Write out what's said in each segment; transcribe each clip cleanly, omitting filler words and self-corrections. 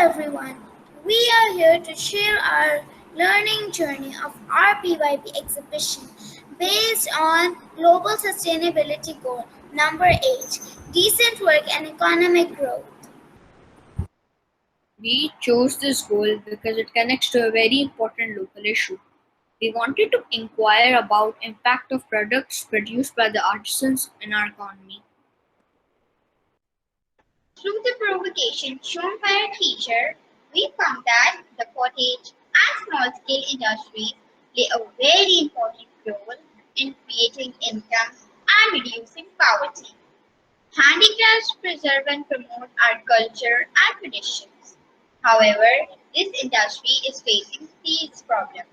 everyone. We are here to share our learning journey of our PYP exhibition based on Global Sustainability Goal number 8, decent work and economic growth. We chose this goal because it connects to a very important local issue. We wanted to inquire about impact of products produced by the artisans in our economy. Through the provocation shown by our teacher, we found that the cottage and small-scale industries play a very important role in creating income and reducing poverty. Handicrafts preserve and promote our culture and traditions. However, this industry is facing serious problems.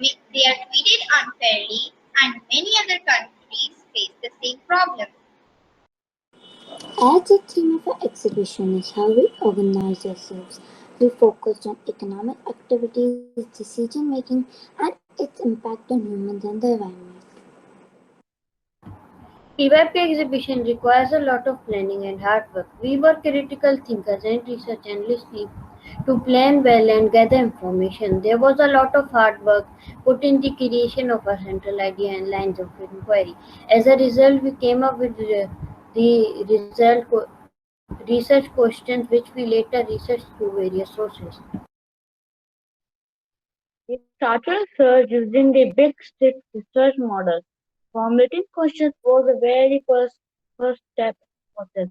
They are treated unfairly, and many other countries face the same problem. As the theme of our exhibition is how we organize ourselves, we focused on economic activities, decision making, and its impact on humans and the environment. PYP exhibition requires a lot of planning and hard work. We were critical thinkers and research analysts to plan well and gather information. There was a lot of hard work put in the creation of our central idea and lines of inquiry. As a result, we came up with the research questions which we later researched through various sources. We started a search using the Big Six research model. Formulating questions was the very first step of this.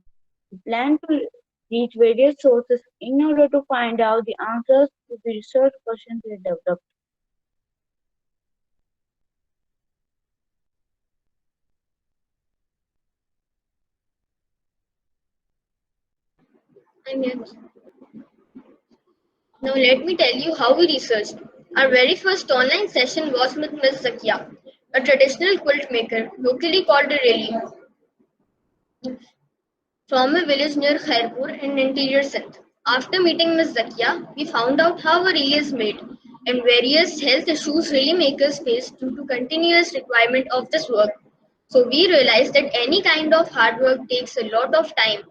We plan to reach various sources in order to find out the answers to the research questions we developed. Now let me tell you how we researched. Our very first online session was with Ms. Zakia, a traditional quilt maker, locally called a Reli, from a village near Khairpur in interior Sindh. After meeting Ms. Zakia, we found out how a reli is made and various health issues reli makers face due to continuous requirement of this work. So we realized that any kind of hard work takes a lot of time.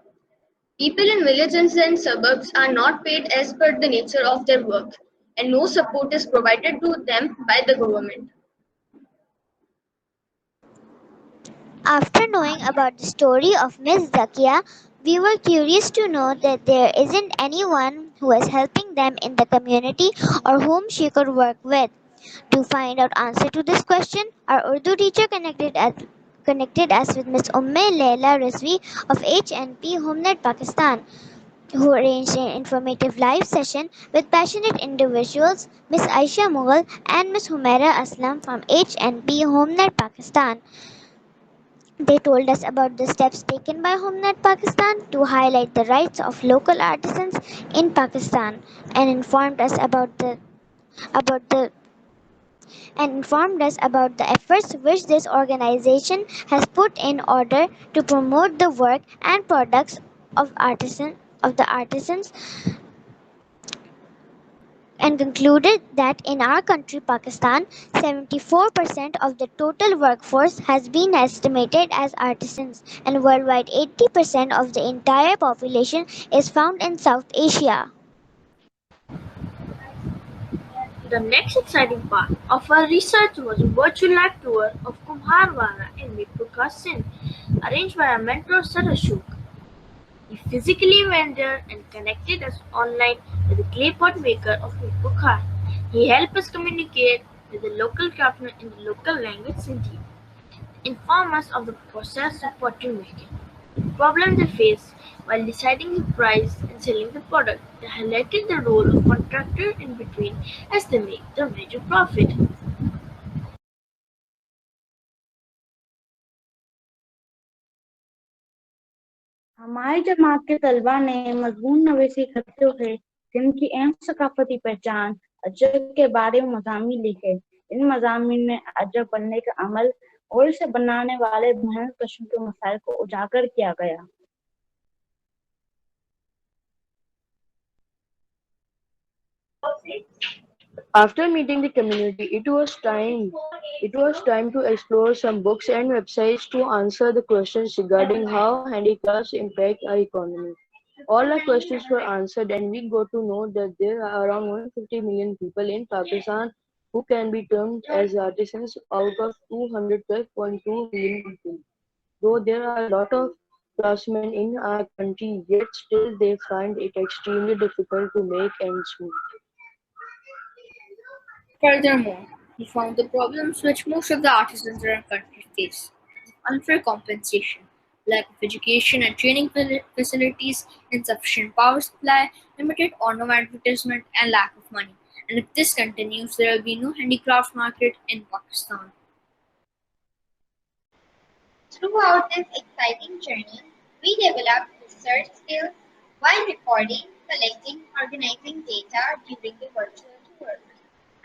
People in villages and suburbs are not paid as per the nature of their work, and no support is provided to them by the government. After knowing about the story of Miss Zakia, we were curious to know that there isn't anyone who is helping them in the community or whom she could work with. To find out answer to this question, our Urdu teacher connected us with Miss Umme Leila Rizvi of HNP HomeNet Pakistan, who arranged an informative live session with passionate individuals, Miss Aisha Mughal and Miss Humaira Aslam from HNP HomeNet Pakistan. They told us about the steps taken by HomeNet Pakistan to highlight the rights of local artisans in Pakistan and about the informed us about the efforts which this organization has put in order to promote the work and products of the artisans, and concluded that in our country, Pakistan, 74% of the total workforce has been estimated as artisans, and worldwide 80% of the entire population is found in South Asia. The next exciting part of our research was a virtual live tour of Kumharwara in Mitpurkha, Sindh, arranged by our mentor Sir Ashok. He physically went there and connected us online with the clay pot maker of Mitpurkha. He helped us communicate with the local craftsmen in the local language Sindhi, inform us of the process of pottery making, the problems they face while deciding the price and selling the product. They highlighted the role of contractor in between as they make the major profit. हमारी जमात के तलबा ने मजमून नवीसी करते हुए सिंध की अहम सकाफती पहचान अजब के बारे में मज़ामीन लिखे। इन मज़ामीन में अजब बनने का अमल और इसे बनाने वाले मेहनत कशों के मसाइल को उजागर किया गया। After meeting the community, it was time to explore some books and websites to answer the questions regarding how handicrafts impact our economy. All our questions were answered, and we got to know that there are around 150 million people in Pakistan who can be termed as artisans out of 212.2 million people. Though there are a lot of craftsmen in our country, yet still they find it extremely difficult to make ends meet. Furthermore, he found the problems which most of the artisans in our country face: unfair compensation, lack of education and training facilities, insufficient power supply, limited on advertisement, and lack of money. And if this continues, there will be no handicraft market in Pakistan. Throughout this exciting journey, we developed research skills while recording, collecting, organizing data during the virtual tours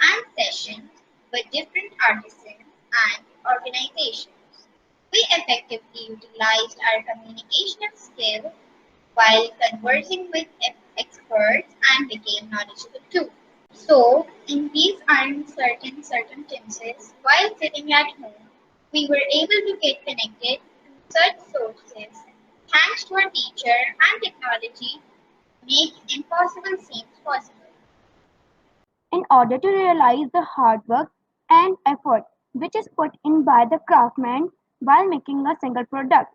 and sessions with different artisans and organizations. We effectively utilized our communication skills while conversing with experts and became knowledgeable too. So, in these uncertain circumstances, while sitting at home, we were able to get connected to such sources thanks to our teacher and technology makes impossible seem possible. In order to realize the hard work and effort which is put in by the craftsman while making a single product.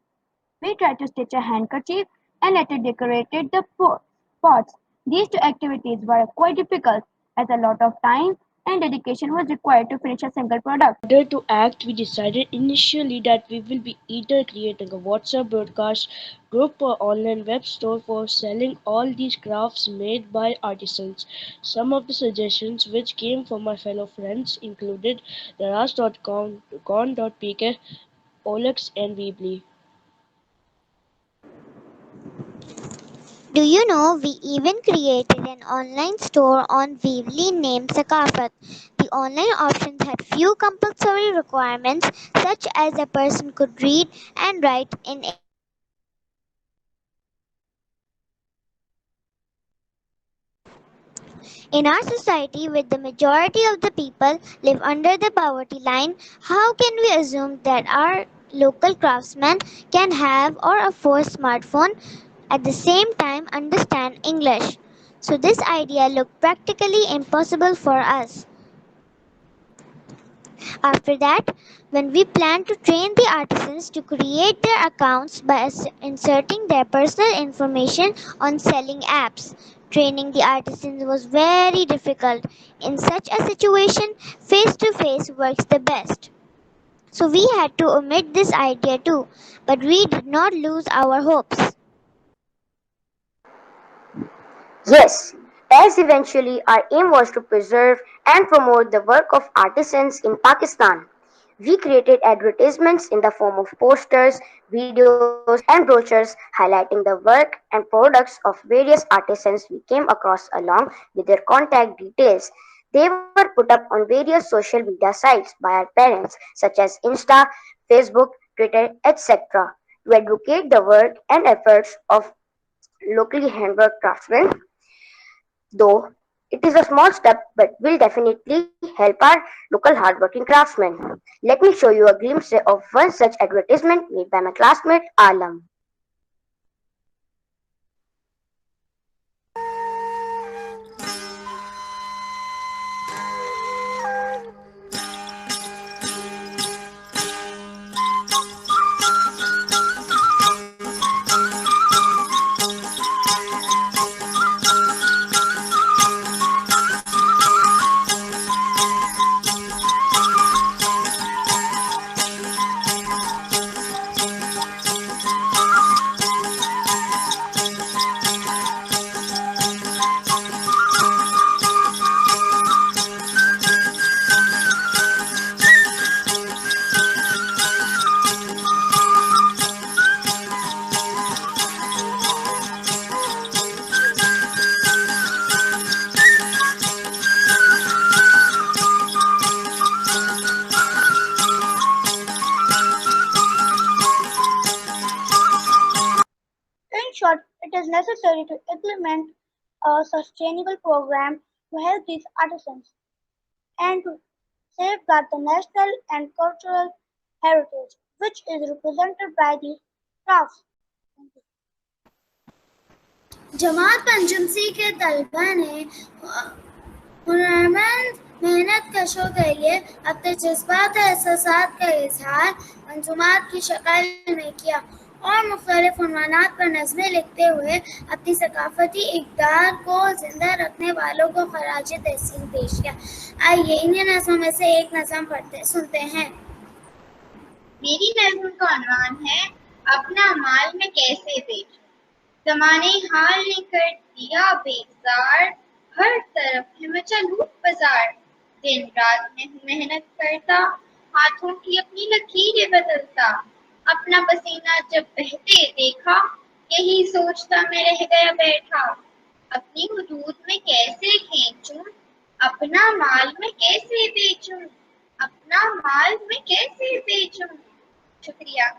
We tried to stitch a handkerchief and later decorated the pots. These two activities were quite difficult as a lot of time and dedication was required to finish a single product. In order to act, we decided initially that we will be either creating a WhatsApp broadcast group or online web store for selling all these crafts made by artisans. Some of the suggestions which came from my fellow friends included Daras.com, Con.pk, Olex, and Weebly. Do you know we even created an online store on Weebly named Sakafat? The online options had few compulsory requirements such as a person could read and write in English and Urdu. In our society, where the majority of the people live under the poverty line, how can we assume that our local craftsmen can have or afford smartphone at the same time understand English? So this idea looked practically impossible for us. After that, when we planned to train the artisans to create their accounts by inserting their personal information on selling apps, training the artisans was very difficult. In such a situation, face to face works the best. So we had to omit this idea too, but we did not lose our hopes. Yes, as eventually our aim was to preserve and promote the work of artisans in Pakistan. We created advertisements in the form of posters, videos, and brochures highlighting the work and products of various artisans we came across along with their contact details. They were put up on various social media sites by our parents such as Insta, Facebook, Twitter, etc. to advocate the work and efforts of locally handwork craftsmen, though it is a small step but will definitely help our local hardworking craftsmen. Let me show you a glimpse of one such advertisement made by my classmate Alam. In short, it is necessary to implement a sustainable program to help these artisans and to safeguard the national and cultural heritage which is represented by these crafts. जमात पंजुमसी के तलबा ने हुनरमंद मेहनत कशों के लिए अपने जज्बात और एहसासात का इजहार मंजूमात की शक्ल में किया और मुख्तलिफ उन्वानात पर नज़में लिखते हुए अपनी सकाफती इक़दार को जिंदा रखने वालों को खराज तहसीन पेश किया। आइए इन्हीं नज़मों में से एक नज़म सुनते हैं। मेरी नज़्म का उन्वान है अपना माल मैं कैसे बेचूं। ज़माने हाल ने कर दिया बेजार, हर तरफ है मचा लूट बाजार। दिन रात मैं हूँ मेहनत करता, हाथों की अपनी लकीरें बदलता। अपना पसीना जब बहते देखा, यही सोचता मैं रह गया बैठा। अपनी हुदूद में कैसे खींचूं, अपना माल मैं कैसे बेचूं, अपना माल मैं कैसे बेचूं। शुक्रिया।